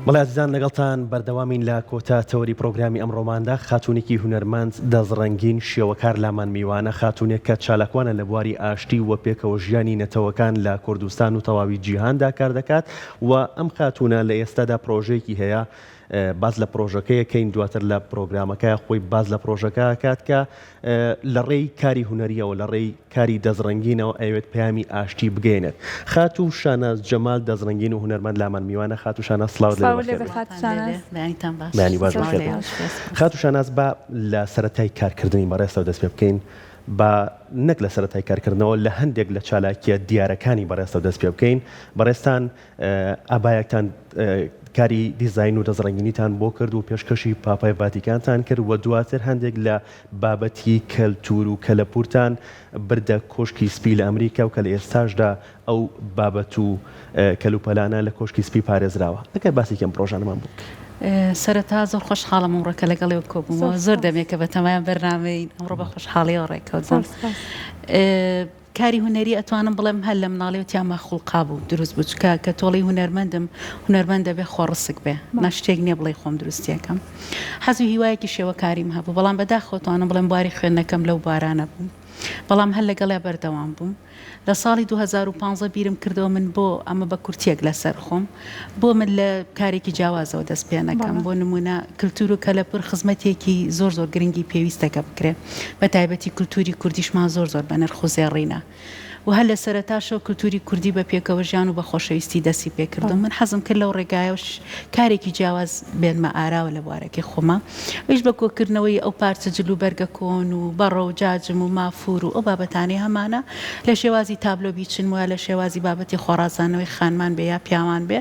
بەڵێ عزیزان لەگەڵتان بەردەوامین لە کۆتا تەوەری پرۆگرامی ئەمڕۆماندا خاتونێکی هونەرمەند دەزڕەنگین شێوەکار لامان میوانە خاتونێک کە چالاکوانە لە بواری ئاشتی و پێکەوە ژیانی نەتەوەکان لە کوردستان و تەواوی جیهاندا کار دەکات و ئەم خاتونە لە ئێستادا پرۆژەیەکی هەیە باز لە پرۆژەکەیەکەین دواتر لە پرۆگرامەکە خۆی باز لە پرۆژەکە کات کە لە ڕێی کاری هونەریەوە لە ڕێی کاری دەزڕەنگینەوە ئەوێت پەیامی ئاشتی بگەێنێت. خاتو شاناز جەمال دەزڕەنگین و هونەرمەند لامان میوانە. خاتو شاناز سڵاو بەیانی باش بخێت. خاتو شاناز با لە سەرەتای کارکردنی بەڕێستەوە دەست پێ بکەین با نەک لە سەرەتای کارکردنەوە لە هەندێک لە چالاکیە دیارەکانی بەڕێستەوە دەست پێ بکەین. بەڕێستان ئابایەکتان کاری دیزاین و دەزڕەنگینیتان بۆ کرد و پێشکەشی پاپای ڤاتیکانتان کرد و دواتر هەندێک لە بابەتی کەلتور و کەلەپورتان بردە کۆشکی سپی لە ئەمریکا و کە لە ئێستاشدا ئەو بابەت و کەلوپەلانە لە کۆشکی سپی پارێزراوە. ئەگەر باسی کەم پرۆژانەمان بوو. سەرەتا زۆر خۆشحاڵم ئەمڕۆکە لەگەڵێ کۆبوومەوە زۆر دەمێکە بە تەمایان بەرنامەی ئەمڕۆ بە خۆشحاڵیەوە ڕێکەوتم. کاری هونەری ئەتوانم بڵێم هەر لە مناڵێتیانمە خوڵقا بوو دروست بوو چکە کە تۆڵی هونەرمەندم هونەرمەند دەبێ خۆڕسک بێ ناشتێک نییە بڵێ خۆم دروستیەکەم. حەزی هیوایەکی شێوەکاریم هەبوو بەڵام بەداخۆتوانم بڵێم بواری خوێندنەکەم لەو بارانە بوو بەڵام هەر لەگەڵیا بەردەوام بووم. لە ساڵی 2015 بیرم کردەوە من بۆ ئەمە بە کورتێک لەسەر خۆم بۆ من لە کارێکی جیاوازەوە دەست پێنەکەم بۆ نمونە کللتور و کەلەپور خزمەتێکی زۆر زۆر گرنگی پێویستەکە بکرێ بە تایبەتی کللتوری کوردیشمان زۆر زۆر بە نرخ و زێڕینە و هەر لە سەرەتاشەوە کللتوری کوردی بە پێکەوە ژیان و بە خۆشەویستی دەستی پێکردم. من حەزم کرد لەو ڕێگایەوە کارێکی جیاواز بێنمە ئاراوە لە بوارەکەی خۆمە ئەویش بە کۆکردنەوەی ئەو پارچە جلو و بەرگە کۆن و بەڕە و جاجم و مافور و ئەو بابەتانەی هەمانە لە شێوازی تابلۆ بیچن وە لە شێوازی بابەتی خۆڕازانەوەی خانمان بێ یا پیاوان بێ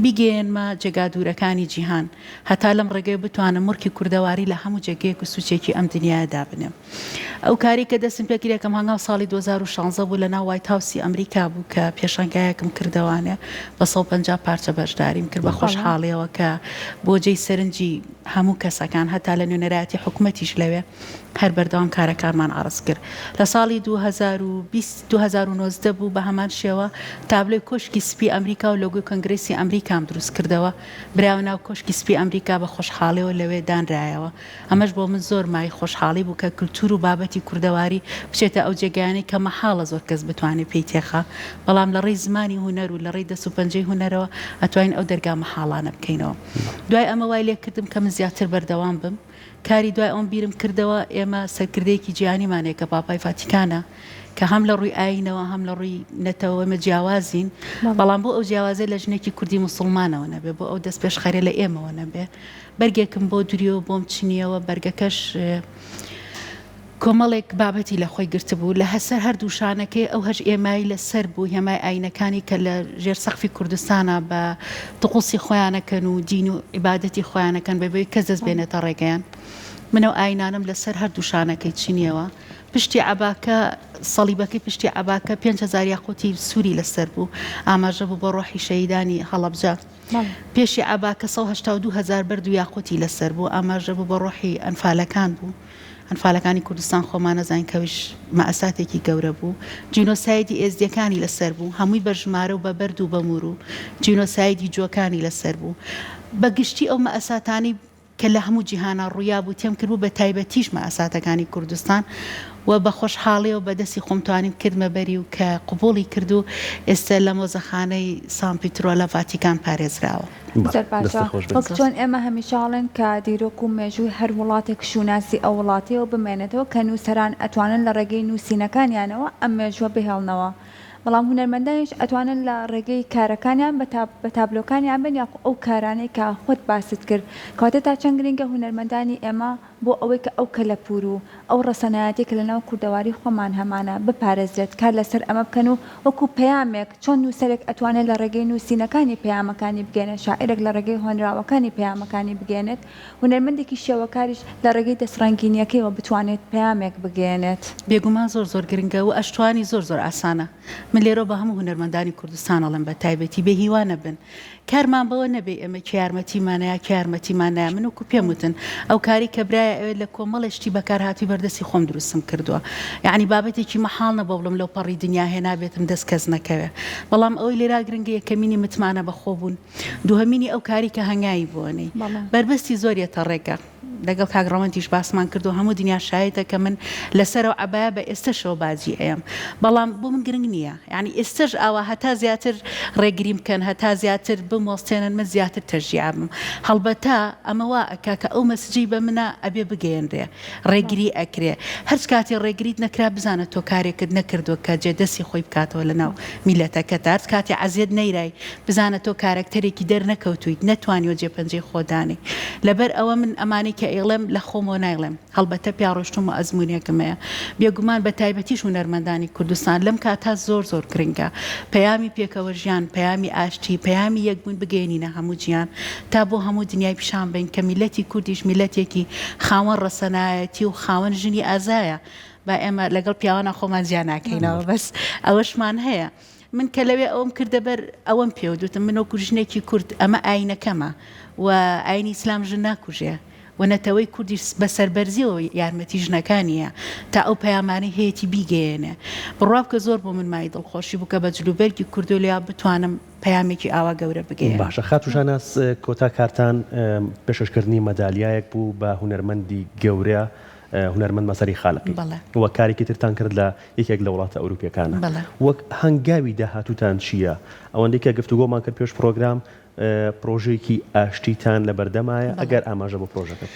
بیگەێنمە جێگا دوورەکانی جیهان هەتا لەم ڕێگەی بتوانم مورکی کوردەواری لە هەموو جێگەیەک و سوچێکی ئەم دنیادا بنێم. ئەو کاری کە دەستم پێکرێکم هەنگاو ساڵی 2016 بوو لە ناو وایت هاوسی ئەمریکا بوو کە پێشەنگایەکم کردوانێ بە 150 پارچە بەشداریم کرد بە خۆشحاڵیەوە کە بۆ جێی سەرنجی هەموو کەسەکان هەتا لە نوێنەرایەتی حکوومەتیش لەوێ هەر بەردەوام کارەکانمان ئاڕست کرد. لە ساڵی 2019 بوو بە هەمان شێوە تابلۆی کۆشکی سپی ئەمریکا و لۆگۆی کۆنگرێسی ئەمریکام دروست کردەوە براوە ناو کۆشکی سپی ئەمریکا بە خۆشحاڵیەوە لەوێ دانرایەوە. ئەمەش بۆ من زۆر مای خۆشحاڵی بوو کە کللتور و بابەتی کوردەواری بچێتە ئەو جێگایانەی کە مەحاڵە زۆر کەس بتوانێت پێی تێخە بەڵام لە ڕێی زمانی هونەر و لە ڕێی دەست و پەنجەی هونەرەوە ئەتوانین ئەو دەرگا مەحاڵانە بکەینەوە. دوای ئەمە وای لێ کردم کە من زیاتر بەردەوام بم. کاری دوای ئەوم بیرم کردەوە ئێمە سەرکردەیەکی جیهانیمانەیە کە پاپای ڤاتیکانە کە هەم لە ڕووی ئاینەوە هەم لە ڕووی نەتەوە ئێمە جیاوازین بەڵام بۆ ئەو جیاوازە لە ژنێکی کوردی موسڵمانەوە نەبێ بۆ ئەو دەست پێش خەرێ لە ئێمەوە نەبێ. بەرگێکم بۆ دوریەوە بۆم چنیەوە بەرگەکەش کۆمەڵێک بابەتی لە خۆی گرتبوو لە هەسەر هەردوو شانەکەی ئەو هەژ ئێمایی لەسەر بوو هێمای ئاینەکانی کە لە ژێر سەقفی کوردستانە بە تقوسی خۆیانەکەن و دین و عیبادەتی خۆیانەکەن بەبێ کەس دەست بێنێتە ڕێگەیان. منەوە ئاینانم لەسەر هەردوو شانەکەی چینیەوە پشتی عباکە سەلیبەکەی پشتی عباکە 5,000 یاقوتی سووری لەسەر بوو ئاماژە بوو بۆ ڕۆحی شەهیدانی هەڵەبجە. پێشی عباکە 182,000 بەرد و یاقوتی لەسەر بوو ئاماژە بوو بە ڕۆحی ئەنفالەکان بوو. ئەنفالەکانی کوردستان خۆمانە زانین کەویش مەئەساتێکی گەورە بوو. جینۆسایدی ئێزدیەکانی لەسەر بوو هەمووی بە ژمارە و بە بەرد و بەمور و جینۆسایدی جووەکانی لەسەر بوو. بەگشتی ئەو مەئەساتانی کە لە هەموو جیهانە ڕوویا بوو تێم کردبوو بە تایبەتیش مەئەساتەکانی کوردستان و بە خۆشحاڵیەوە بەدەستی خۆم توانیم کردمە بەری و کە قوبوڵی کرد و ئێستا لە مۆزەخانەی سان پیترۆ لە ڤاتیکان پارێزراوە. چۆن ئێمە هەمیشاڵن کە دیرۆک و مێژووی هەر وڵاتێک شوناسی ئەو وڵاتیەوە بمێنێتەوە کە نووسەران ئەتوانن لە ڕێگەی نووسینەکانیانەوە ئەم مێژووە بهێڵنەوە بەڵام هونەرمەندانیش ئەتوانن لە ڕێگەی کارەکانیان بە تابلۆکانیان بن یا ئەو کارانەی کە خۆت باست کرد کەواتە تا چەند گرنگە هونەرمەندانی ئێمە بۆ ئەوەی کە ئەو کەلەپور و ئەو ڕەسەنایەتی کە لەناو کوردەواری خۆمان هەمانە بپارێزرێت کار لەسەر ئەمە بکەن و وەکو پەیامێک چۆن نووسەرێک ئەتوانێت لە ڕێگەی نووسینەکانی پەیامەکانی بگەێنێت شاعرێک لە ڕێگەی هۆنراوەکانی پەیامەکانی بگەێنێت هونەرمەندێکی شێوەکاریش لە ڕێگەی دەستڕەنگینیەکەیەوە بتوانێت پەیامێک بگەێنێت. بێگومان زۆر زۆر گرنگە و ئەشتوانی زۆر زۆر ئاسانە. من لێرە بە هەموو هونەرمەندانی کوردستان ئەڵێم بە تایبەتی بێ هیوانە بن کارمان بەوە نەبێ ئەمە یارمەتیمانەیە یارمەتیمانایە من وکو پێم وتن ئەو کاری کە برایە لە کۆمەڵشتی بەکار هاتی بەردەستی خۆم دروستم کردووە یعنی بابەتێکی مەحاڵ نەبە بڵم لەو پەڕی دنیا هێنا بێتم دەست کەس نەکەوێ بەڵام ئەوەی لێرا گرنگە یەکەمینی متمانە بەخۆ بوون دووهەمینی ئەو کاری کە هەنگایی بوونەی بربەستی زۆریەتە ڕێگە لەگەڵ کاگڕەوەندیش باسمان کردو هەموو دنیا شایەتە کە من لەسەر عەبایا بە ئێستەشەوە بازی ئەم بەڵام بۆ من گرنگ نییە یعنی ئێستش ئاوا هەتا زیاتر ڕێگری بکەن هەتا زیاتر بمۆستێنن من زیاتر تەرجیعم هەڵبەتە ئەمەوە ئەکا کە ئەو مەسجی بە منە ئەبێ بگەێنرێ ڕێگری ئەکرێ هەرچ کاتی ڕێگریت نەکرا بزانە تۆ کارێکت نەکردووە کە جێدەستی خۆی بکاتەوە لەناو میلەتەکە تا هەرچ کاتی عەزیەت نەیرای بزانە تۆ کارکتەرێکی دەرنەکەوتویت نەتوانیوە جێپەنجەی خۆدانی لەبەر ئەوە من ئەمانی کە ئێڵێم لە خۆمەوە نایڵێم هەڵبەتە پیاڕۆشتم و ئەزمونیەکەمەیە بێگومان بە تایبەتیش هونەرمەندانی کوردستان لەم کاتا زۆر گرنگە پەیامی پێکەوە ژیان پەیامی ئاشتی پەیامی یەکبوون بگەێنینە هەموو گیان تا بۆ هەموو دنیای پیشان بین کە میلەتی کوردیش میلەتێکی خاوەن ڕەسەنایەتی و خاوەن ژنی ئازایە با ئێمە لەگەڵ پیاوانە خۆمان زیان ناکەینەوە بەس ئەوەشمان هەیە من کە لەوێ ئەوم کردە بەر ئەوەم پێودوتم منۆ کوژنێکی کورد ئەمە ئاینەکەمە و ئاینی ئیسلام ژن ناکوژێ وەنەتەوەی کوردی بەسەربەرزیەوە یارمەتی ژنەکانیە تا ئەو پەیامانەی هەیەی بیگەێنێ بڕاب کە زۆر بۆ من مای دڵخۆشی بوو کە بە جلوبەرگی کوردۆلیا بتوانم پەیامێکی ئاوا گەورە بگەێن باشە خاتوشاناس کۆتا کارتان پێشکردنی مەدالیایەک بوو بە هونەرمەندی گەورە هونەرمەند مەسەری خاڵقی وە کارێکی ترتان کرد لە یەکێک لە وڵاتە ئەوروپیەکانە وەک هەنگاوی داهاتووتان چییە ئەوەندەی کە گفتوگۆمان کرد پێش پرۆگرام پرۆژێکی ئاشتیتان لە بەردەمایە ئەگەر ئاماژە بۆ پرۆژەکە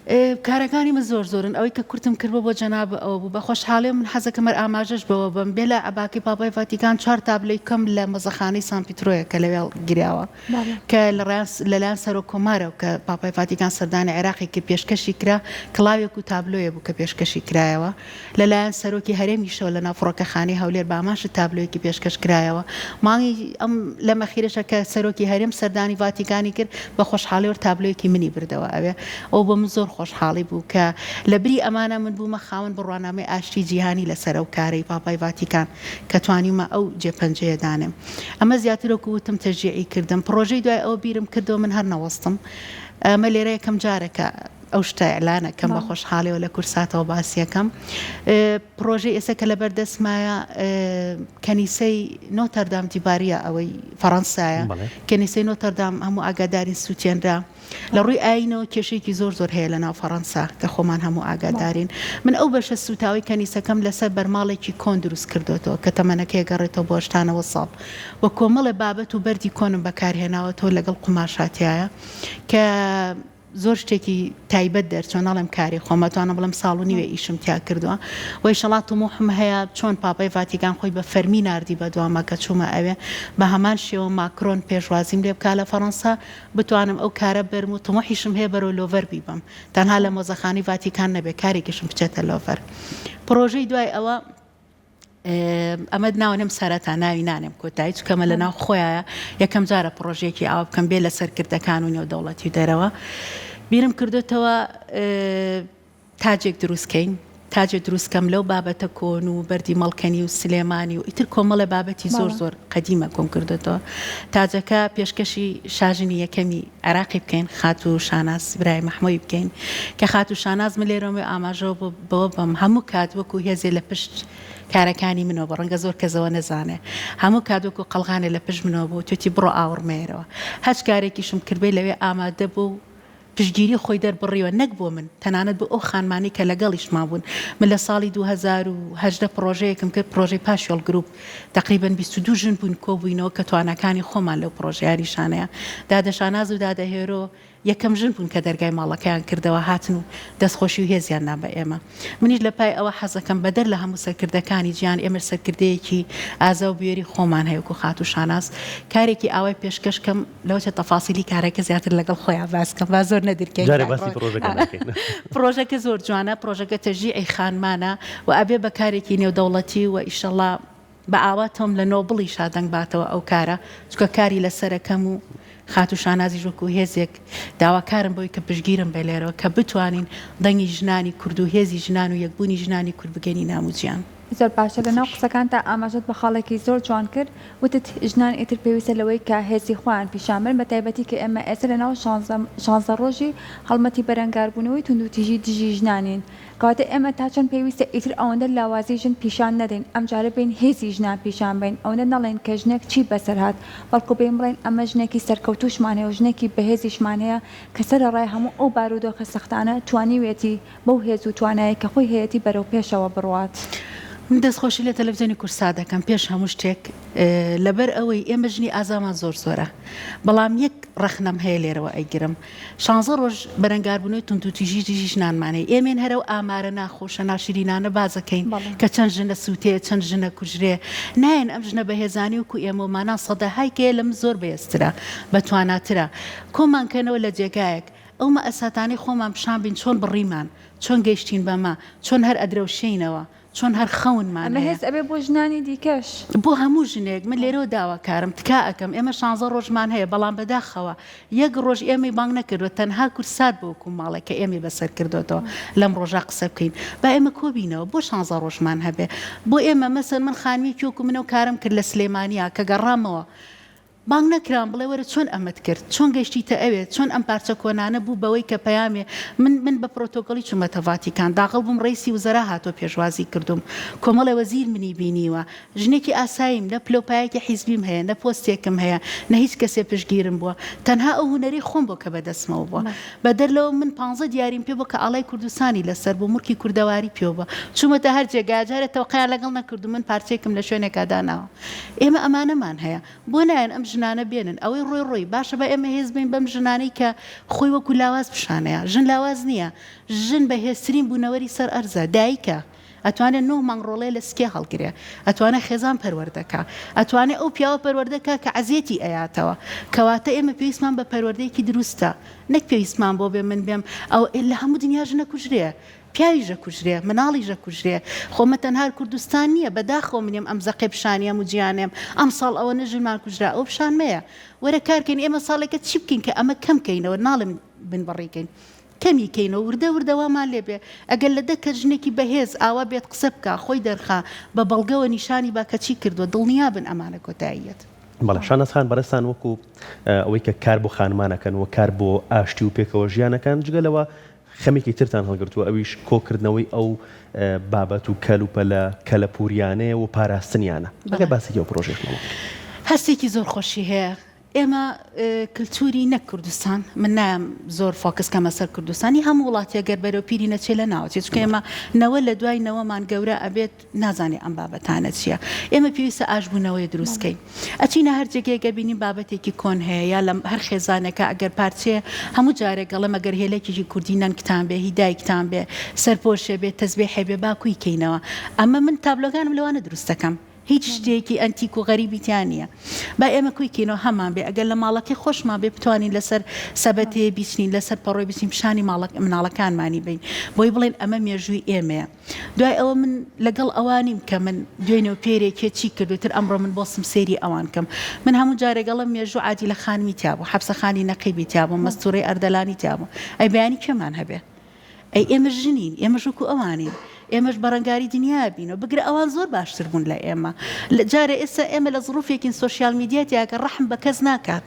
کارەکانی من زۆرن ئەوەی کە کورتم کردبوو بۆ جەناب ئەو بوو بە خۆشحاڵێ من حەزەکەمەر ئاماژەش بەوە بم بێ لە ئەباکی پاپای ڤاتیکان 4 تابلۆی کەم لە مەزەخانەی سان پیترۆیە کە لەوێ گیراوە کە لەلایەن سەرۆک کۆمارە کە پاپای ڤاتیکان سەردانی عێراقی کە پێشکەشی کرا کڵاوێک و تابلۆیە بوو کە پێشکەشی کرایەوە لەلایەن سەرۆکی هەرێمیشەوە لە ناو فڕۆکەخانەی هەولێر باماش تابلۆیەکی پێشکەش کرایەوە مانگی ئەم لە مەخیرەشە کە سەرۆکی هەرێم سەردانی ڤاتیکانی کرد بە خۆشحاڵی وەر تابلۆیەکی منی بردەوە ئەوێ ئەو بۆ من زۆر خۆشحاڵی بوو کە لە بری ئەمانە من بوومە خاوەن بڕوانامەی ئاشتی جیهانی لەسەر ئەو کارەی پاپای ڤاتیکان کە توانیمە ئەو جێپەنجەیە دانم ئەمە زیاترەوە وتم تەرجیعی کردم پرۆژەی دوای ئەوە بیرم کردەوە من هەر نەوەستم ئەمە لێرە یەکەم جارێکە ئەو شتە ئەلانەکەم بە خۆشحاڵیەوە لە کورساتەوە باسیەکەم پرۆژەی ئێستا کە لەبەر دەستمایە کەنیسەی نۆتەردام دیباریە ئەوەی فەڕەنسایە کەنیسەی نۆتەردام هەموو ئاگاداری سووتێنرا لە ڕووی ئاینەوە کێشێکی زۆر هەیە لە ناو فەڕەنسا کە خۆمان هەموو ئاگادارین من ئەو بەشە سوتاوی کەنیسەکەم لەسەر بەرماڵێکی کۆن دروست کردوەوە کە تەمەنەکەی گەڕێتەوە بۆ 80 ساڵ وە کۆمەڵە بابەت و بەردی کۆنم بەکارهێناوەتەوە لەگەڵ قوماشاتیایە کە زۆر شتێکی تایبەت دەرچۆناڵم کاری خۆمەتوانە بڵم ساڵ و نیوێ ئیشم تیا کردووە وی شەڵات و موحم هەیە چۆن پاپای ڤاتیکان خۆی بە فەرمی ناردی بە دوامە کە چوومە ئەوێ بە هەمان شێوە ماکرۆن پێشوازیم لێ بکا لە فەڕەنسا بتوانم ئەو کارە بەرم و تمۆحیشم هەیە بەرەوە لۆڤەر بیبم تەنها لە مۆزەخانی ڤاتیکان نەبێ کارێکیشم بچێتە لۆڤەر پرۆژەی دوای ئەوە ئەمە ناوەنم سەرەتا ناوی نانێم کۆتایی چکەمە لە ناو خۆیایە یەکەم جارە پرۆژێکی ئاوا بکەم بێ لە سەرکردەکان و نێودەوڵەتی دەرەوە بیرم کردوتەوە تاجێک دروستکەین تاجێک دروستکەم لەو بابەتە کۆن و بەردی مەڵکەنی و سلێمانی و ئیتر کۆمەڵە بابەتی زۆر قەدیمە کۆم کردوتەوە تاجەکە پێشکەشی شاژنی یەکەمی عێراقی بکەین خات و شاناز برای مەحمۆی بکەین کە خات و شاناز من لێرەوە ئاماژەوە بەوە بم هەموو کات وەکو هێزێ لە پشت کارەکانی منەوە بە ڕەنگە زۆر کەسەوە نەزانێ هەموو کاتوەکو قەڵغانێ لە پشت منەوە بوو توێتی بڕۆ ئاوڕمێرەوە هەچ کارێکیشم کردبێ لەوێ ئامادە بوو پشتگیری خۆی دەربڕیوە نەک بۆ من تەنانەت بۆ ئەو خانمانی کە لەگەڵیش مابوون من لە ساڵی 2010 پرۆژەیەکم کرد پرۆژەی پاشۆڵ گروپ تقریبا 22 ژن بوون کۆبووینەوە کە توانەکانی خۆمان لەو پرۆژیانی شانەیە دادەشاناز و دادەهێرۆ یەکەم ژن بوون کە دەرگای ماڵەکەیان کردەوە هاتن و دەستخۆشی و هێزیان نا بە ئێمە منیش لە پای ئەوە حەزەکەم بەدەر لە هەموو سەرکردەکانی گیان ئێمە سەرکردەیەکی ئازا و بێری خۆمان هەیەکو خات و شاناز کارێکی ئاوای پێشکەشکەم لەوچە تەفاسیلی کارێکە زیاتر لەگەڵ خۆیان باسکەم وا زۆر نەدرکەین پرۆژەکە زۆر جوانە پرۆژەکە تەژیعی خانمانە و ئەبێ بە کارێکی نێودەوڵەتی و ئیشەڵا بە ئاوا تۆم لە نۆبڵی شادەنگ باتەوە ئەو کارە چکە کاری لەسەرەکەم و خات و شانازی ژوەکو هێزێک داواکارم بۆی کە پشگیرم بێ لێرەوە کە بتوانین دەنگی ژنانی کورد و هێزی ژنان و یەکبوونی ژنانی کورد بگەنی ناموجیان زۆر باشە لەناو قسەکانتە ئاماژەت بە خاڵێکی زۆر جوان کرد وتت ژنان ئیتر پێویستە لەوەی کە هێزی خۆیان پیشامن بە تایبەتی کە ئێمە ئێستا لەناو 16 ڕۆژی هەڵمەتی بەرەنگاربوونەوەی توندوتیژی دژی ژنانین کەواتە ئێمە تا چەند پێویستە ئیتر ئەوەندە لاوازی ژن پیشان نەدەین ئەم جارە بین هێزی ژنان پیشان بین ئەوەندە نەڵێن کە ژنێک چی بەسەر هات بەڵکو بین بڵێن ئەمە ژنێکی سەرکەوتوشمان هەیە و ژنێکی بەهێزیشمان هەیە کە سەرە ڕای هەموو ئەو بارودۆخە سەختانە توانیوێتی بەو هێز و توانایی کە خۆی هەیەی بەرەو پێشەوە بڕوات. من دەستخۆشی لە تەلەڤیزیۆنی کورسا دەکەم پێش هەموو شتێک لەبەر ئەوەی ئێمە ژنی ئازامان زۆر زۆرە بەڵام یەک ڕەخنەم هەیە لێرەوە ئەیگرم 16 ڕۆژ بەرەنگاربوونەوەی توندوتیژی دژی ژنانمانەیە ئێمێن هەرە و ئامارە ناخۆشە ناشرینانە بازەکەین کە چەند ژنە سووتەیە چەند ژنە کوژرێ نایەن ئەم ژنە بەهێزانی وکو ئێمەمانان سەدەهایکەیە لەم زۆر بەهێزترە بەتواناترە کۆمانکەنەوە لە جێگایەک ئەومە ئەساتانی خۆمان پیشان بین چۆن بڕیمان چۆن گەیشتین بەما چۆن هەر ئەدرەوشینەوە چۆن هەر خەونمان هێز ئەبێ بۆ ژنانی دیکەش بۆ هەموو ژنێک من لێرەوە داواکارم تکا ئەەکەم ئێمە 16 ڕۆژمان هەیە بەڵام بەداخەوە یەک ڕۆژ ئێمەی بانگ نەکردوە تەنها کورسات بۆکو ماڵێکە ئێمە بەسەر کردوەوە لەم ڕۆژە قسە بکەین با ئێمە کۆبینەوە بۆ 16 ڕۆژمان هەبێ بۆ ئێمە مەسەر من خانمی کۆکو منە و کارم کرد لە سلێمانیا کە گەڕامەوە بانگ نەکرام بڵێ وەرە چۆن ئەمەت کرد چۆن گەشتیتە ئەوێت چۆن ئەم پارچە کۆنانە بوو بەوەی کە پەیامێ من بە پرۆتۆکۆلی چوومەتە ڤاتیکان داخڵ بووم ڕیسی وزەرا هاتۆ پێشوازی کردوم کۆمەڵی وەزیر منی بینیوە ژنێکی ئاساییم نە پلۆپایەکی حیزبیم هەیە نە پۆستێکم هەیە نە هیچ کەسێ پشگیرم بووە تەنها ئەو هونەری خۆم بۆ کە بەدەستمەوە بووە بە دەرلەوە من 15 دیاریم پێ بۆ کە ئاڵای کوردستانی لەسەر بۆ مورکی کوردەواری پێوە چوومەتە هەر جێگا جارە تەوقیان لەگەڵ نەکردو من پارچێکم لە شوێنێکا داناوە ئێمە ئەمانەمان هەیە بۆ نایەن ئەم ژنانە بێنن ئەوەی ڕۆی باشە بە ئێمە هێز بین بەم ژنانەی کە خۆی وەکو لاواز پیشانەیە ژن لاواز نییە ژن بە هێزترین بوونەوەری سەر ئەرزە دایکە ئەتوانێت 9 مانگڕۆڵێ لە سکێ هەڵگرێ ئەتوانێت خێزان پەروەردەکە ئەتوانێت ئەو پیاوە پەروەردەکە کە عەزیەتی ئەیاتەوە کەواتە ئێمە پێویستمان بە پەروەردەیەکی دروستە نەک پێویستمان بۆ بێ من بێم ئەو لە هەموو دنیا ژنە کوژرێ پیاویژە کوژرێ مناڵیژە کوژرێ خۆمە تەنها کوردستان نییە بەداخۆ منێم ئەم زەقێ پیشانیم و گیانێم ئەم ساڵ ئەوە نەژمان کوژرا ئەو پیشانمەیە وەرە کارکەین ئێمە ساڵێکە چی بکەین کە ئەمە کەمکەینەوە ناڵم بن بەڕێکەین کەمی کەینەوە وردەوەمان لێبێ ئەگەر لە دەکە ژنێکی بەهێز ئاوا بێت قسە بکە خۆی دەرخا بە بەڵگەوە نیشانی باکەچی کردووە دڵنیا بن ئەمانە کۆتاییەت بەڵێ شانەسخان بەرەستان وەکو ئەوەی کە کار بۆ خانمانەکەن و کار بۆ ئاشتی و پێکەوە ژیانەکان جگەلەوە خەمێکی ترتان هەڵگرتووە ئەویش کۆکردنەوەی ئەو بابەت و کەلوپەلە کەلەپوریانەیە و پاراستنیانە بەگە باسێکی ئەو پرۆژێکمەوە هەستێکی زۆر خۆشی هەیە ئێمە کللتوری نەک کوردستان من نام زۆر فۆکس کەمە سەر کوردستانی هەموو وڵاتیە گەر بەرەو پیری نەچێ لە ناوچێت چکە ئێمە نەوە لە دوای نەوەمان گەورە ئەبێت نازانێ ئەم بابەتانە چییە ئێمە پێویستە ئاشبوونەوەی دروستکەین ئەچینە هەر جێگەیەگە بینیم بابەتێکی کۆن هەیە یا لە هەر خێزانەکە ئەگەر پارچێ هەموو جارێک گەڵە مەگەر هێلێکیی کوردی نەنگتان بێ هیدایکتان بێ سەرپۆشێ بێت تەزبێحێ بێ باکووی کەینەوە ئەمە من تابلۆگانم لەوانە دروستەکەم هیچ شتێکی ئەنتیک و غەریبیتیان نییە با ئێمە کویکەینەوە هەمان بێ ئەگەر لە ماڵەکەی خۆشمان بێ بتوانین لەسەر سەبەتێ بیچنین لەسەر پەڕۆی بچین پیشانی مناڵەکانمانی بین بۆی بڵێن ئەمە مێژووی ئێمەیە دوای ئەوە من لەگەڵ ئەوانیم کە من دوێنێ و پێرێکێکی کردوتر ئەمڕۆ من بۆسم سێری ئەوان کەم من هەموو جارێگەڵم مێژوو عادی لە خانمی تیابوو حەبسەخانی نەقیبی تیابوو مەستوڕەی ئەردەلانی تیابوو ئەی بەیانی کێمان هەبێ ئەی ئێمە ژنین ئێمە ژووکو ئەوانین ئێمەش بەڕنگاری دنیا بینەوە بگرە ئەوان زۆر باشتر بوون لە ئێمە جارە ئێستا ئێمە لە زڕوفێکین سۆشیال میدیاتیاکە ڕەحم بە کەس ناکات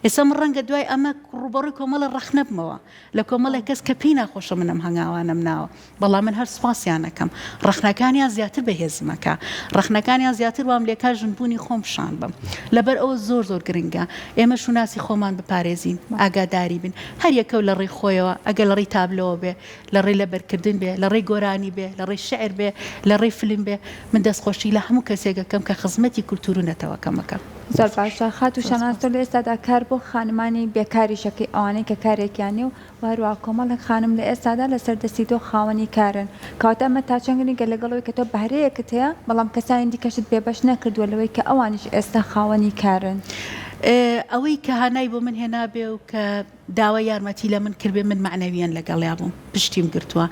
ئێستا من ڕەنگە دوای ئەمە ڕوبەڕووی کۆمەڵە ڕەخنە بمەوە لە کۆمەڵی کەس کە پێی ناخۆشە منم هەنگاوانم ناوە بەڵام من هەر سوپاسیانەکەم ڕەخنەکانیان زیاتر بەهێزمەکە ڕەخنەکانیان زیاتر وام لێکا ژنبوونی خۆم شان بم لەبەر ئەوە زۆر گرنگە ئێمە شوناسی خۆمان بپارێزین ئاگاداری بن هەر یەکەو لە ڕێی خۆیەوە ئەگەر لە ڕێی تابلۆوە بێ لە ڕێی لەبەرکردن بێ لە ڕێی گۆرانی بێ لە ڕێی شعر بێ لە ڕێی فلم بێ من دەستخۆشی لە هەموو کەسێکەکەم کە خزمەتی کولتور و نەتەوەکەمەکە زۆر باشە خات و شەناستۆ لە ئێستادا کار بۆ خانمانی بێکاری شەکەی ئەوانەی کە کارێکیانی و هەروە کۆمەڵێک خانم لە ئێستادا لەسەر دەستی تۆ خاوەنی کارن کەواتە ئەمە تا چەندی گەلەگەڵەوەی کە تۆ بەهرەیەکت هەیە بەڵام کەسانی دیکەشت بێبەش نەکردووە لەوەی کە ئەوانیش ئێستا خاوەنی کارن ئەوەی کە هانای بۆ من هێنابێ و کە داوا یارمەتی لە من کردێ من معنەویان لەگەڵیا بووم پشتیم گرتووە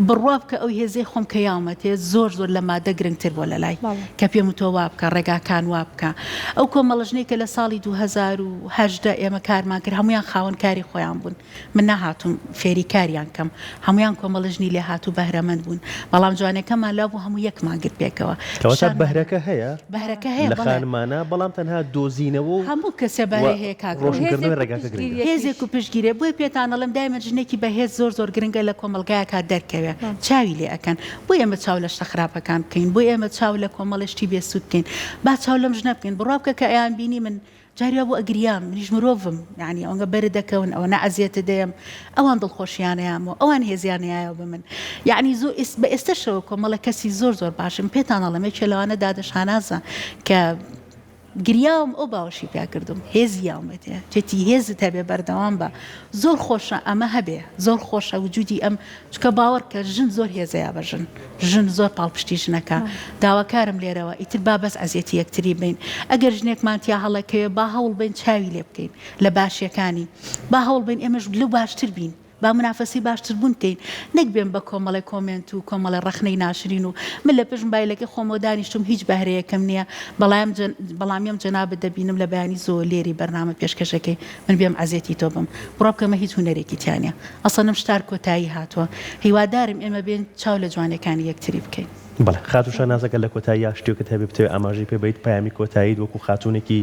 بڕوا بکە ئەو هێزەی خۆم کە یاومەتێ زۆر لە مادە گرنگتر بۆ لە لای کە پێم وتۆ وا بکە ڕێگاکان وا بکە ئەو کۆمەڵژنەی کە لە ساڵی 2010 ئێمە کارمان کرد هەمویان خاوەن کاری خۆیان بوون من نەهاتوم فێری کاریان کەم هەمویان کۆمەڵژنی لێ هاتوو بەهرەمەند بوون بەڵام جوانەکەمان لا بوو هەموو یەکمان گرت پێکەوە بەهرەکە هەیە بەهرەکە هەیە لە خانمانە بەڵام تەنها دۆزینەوە هەموو کەسێ بەهرە هەیە هێزێک و پشتگیرێ بۆی پێتانەڵم دایمە ژنێکی بەهێز زۆر گرنگە لە کۆمەلگایەکە دەرکەوێ چاوی لێ ئەەکەن بۆ ئێمە چاو لە شتە خراپەکان بکەین بۆ ئێمە چاو لە کۆمەڵشتی بێسوود بکەین با چاو لەم ژنە بکەین بڕوا بکە کە ئەیان بینی من جاریا بۆ ئەگریام منیش مرۆڤم یعنی ئەوەنگە بەرە دەکەون ئەوە نەعەزیێتە دەیەم ئەوان دڵخۆشیانەیەمەوە ئەوان هێزیانەیە بە من یعنی زۆر بە ئێستاشەوە کۆمەڵە کەسی زۆر باشم پێتانەڵەمە کێلەوانە دادەشانازە کە گریاوم ئەو باوەشی پێکردم هێزی یاومەتێ چێتی هێزت هەبێ بەردەوام بە زۆر خۆشە ئەمە هەبێ زۆر خۆشە وجودی ئەم چکە باوەڕ کە ژن زۆر هێزەیە بە ژن زۆر پاڵپشتی ژنەکە داواکارم لێرەوە ئیتر با بەس ئەزیەتی یەکتری بین ئەگەر ژنێکمان تیا هەڵەکەوێ با هەوڵ بین چاوی لێ بکەین لە باشیەکانی با هەوڵ بین ئێمەش لەو باشتر بین با منافەسی باشتر بوون بکەین نەک بێن بە کۆمەڵی کۆمنت و کۆمەڵی ڕەخنەی ناشرین و من لە پێش مۆبایلەکە خۆمە دانیشتم هیچ بەهرەیەکەم نییە بەڵامیم جەنابەت دەبینم لە بەیانی زۆر لێری بەرنامە پێشکەشەکەی من بێم ئازیەتی تۆ بم بڕۆ بکەمە هیچ هونەرێکی تیانە ئەسەنم شتار کۆتایی هاتووە هیوادارم ئێمە بێن چاو لە جوانەکانی یەکتری بکەین بەڵێ خاتوشە نازەکە لە کۆتایی شتێکت هەبێ بتەوێت ئاماژەی پێ بیت پامی کۆتایی وەکو خاتونێکی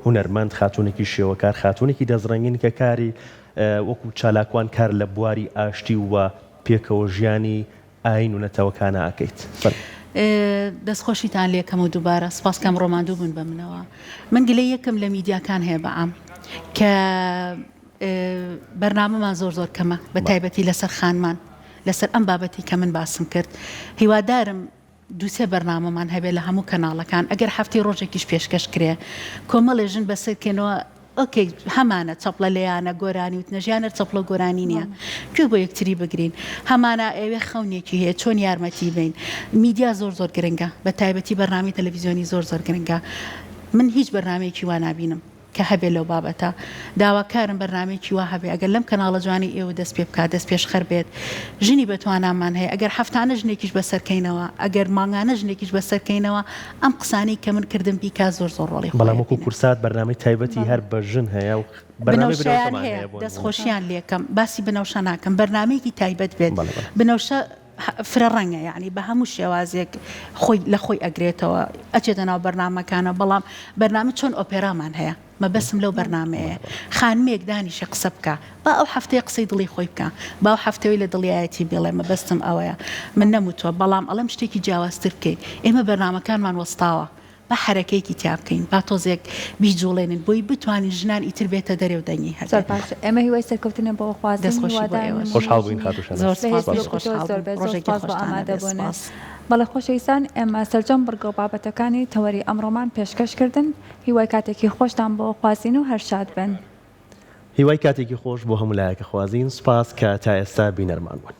هونەرمەند خاتونێکی شێوەکار خاتونێکی دەزڕەنگین کە کاری وەکو چالاکوان کار لە بواری ئاشتی و پێکەوە ژیانی ئاین و نەتەوەکانە ئاکەیت دەستخۆشیتان لێکەم و دووبارە سپاس کەم ڕۆماندوو بوون بە منەوە من گلەی یەکەم لە میدیاکان هەیە بەعام کە بەرنامەمان زۆر کەمە بە تایبەتی لەسەر خانمان لەسەر ئەم بابەتی کە من باسم کرد هیوادارم دووسێ بەرنامەمان هەبێت لە هەموو کەناڵەکان ئەگەر هەفتی ڕۆژێکیش پێشکەش کرێ کۆمەڵێ ژن بەسەرکەنەوە ئۆکەی هەمانە چەپڵە لەیانە گۆرانی و نەژیانە چەپڵە گۆرانی نییە گوێ بۆ یەکتری بگرین هەمانە ئێوێ خەونێکی هەیە چۆن یارمەتی بین میدیا زۆر گرنگە بە تایبەتی بەرنامی تەلەڤیزیۆنی زۆر گرنگە من هیچ بەرنامەیەکی وا نابینم کە هەبێ لەو بابەتە داواکارم بەرنامێکی وا هەبێ ئەگەر لەم کەناڵە جوانی ئێوە دەست پێ بکات دەست پێش خەر بێت ژنی بەتوانامان هەیە ئەگەر هەفتانە ژنێکیش بەسەرکەینەوە ئەگەر مانگانە ژنێکیش بەسەرکەینەوە ئەم قسانەی کە من کردم بیکا زۆر ڕۆڵی بەڵام وەکو کورسات بەرنامەی تایبەتی هەر بە ژن هەیە و بنەوشیان هەیە دەستخۆشیان لێکم باسی بنەوشە ناکەم بەرنامەیەکی تایبەت بێت بنەوشە فرە ڕەنگە یعنی بە هەموو شێوازێک لە خۆی ئەگرێتەوە ئەچێتە ناو بەرنامەکانە بەڵام بەرنامە چۆن ئۆپێرامان هەیە مەبەسم لەو بەرنامەیە خانمێک دانیشە قسە بکە با ئەو هەفتەیە قسەی دڵی خۆی بکە با ئەو هەفتەوەی لە دڵیایەتی بڵێ مەبەستم ئەوەیە من نەموتوە بەڵام ئەڵەم شتێکی جیاوازتر بکەین ئێمە بەرنامەکانمان وەستاوە بە حرەکەیەکی تیا بکەین با تۆزێک بیجوڵێنن بۆی بتوانین ژنان ئیتر بێتە دەرێ و دەنگی هەر ئێمە هیوای سەرکەوتنە بۆ خوازی خۆشحاڵ بووین خاتوشە بەڵێ خۆشەویستان ئێمە سەرجەم بڕگە و بابەتەکانی تەوەری ئەمڕۆمان پێشکەش کردن هیوای کاتێکی خۆشتان بۆ خوازین و هەرشاد بن هیوای کاتێکی خۆش بۆ هەموو لایەکە خوازین سپاس کە تا ئێستا بینەرمان بوون